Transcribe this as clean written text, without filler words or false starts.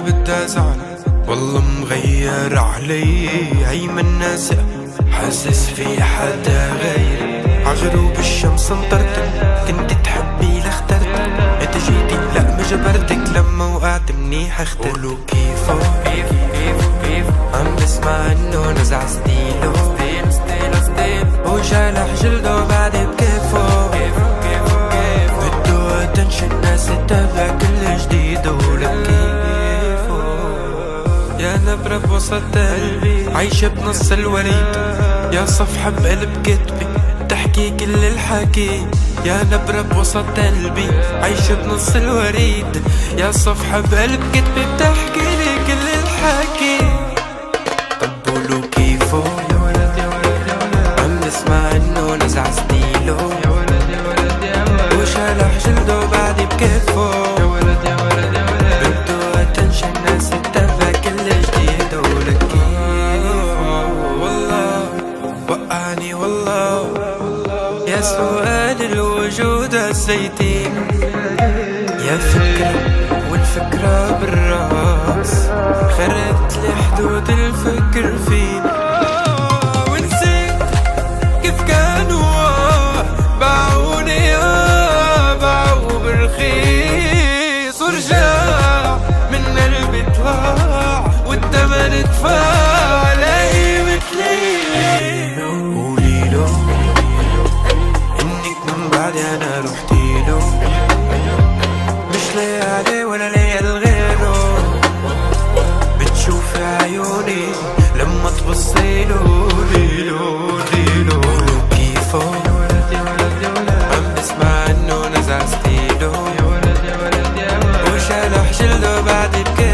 بدي ازعل والله مغير علي، هي من ناسق حاسس في حدا غيري. عغروب الشمس انطرتك، كنت تحبي لاخترتك، انت جيتي لا ما جبرتك، لما وقعت منيح اخترت. قولوا كيفو عم بسمع انه نزع ستيلو وجالح جلده بعد بكيفو. بدو اتنشن ناس تتابع كل جديد ولك كيفو. يا نبرة بوسط قلبي عايشة بنص الوريد، يا صفحة بقلب كتبي تحكي كل الحكي. يا نبرة بوسط قلبي عايشة بنص الوريد، يا صفحة بقلب كتبي بتحكي لي كل الحكي. طب قولوا كيفو عم نسمع انه نزع ستيلو وشالح جلده بعد بكيفو. بدو اتنشن ناس تتابع كل جديد ولك كيفو. والله وقعني والله يا سؤال الوجود هزيتين، يا فكرة والفكرة بالراس خرقت لي حدود الفكر فينا. ونسيت كيف كانوا باعوني، باعوا برخيص، ورجع من قلبي طلع والتمن ادفع لاقي مثلي. قوليلو انك من بعدي انا رحتيلو، مش لاقي عليه ولا لاقي لغيره. بتشوفي عيوني لما تبصيلو ليلو كيفو عم بسمع انه نزع ستيلو وشالح جلده بعد بكيفو.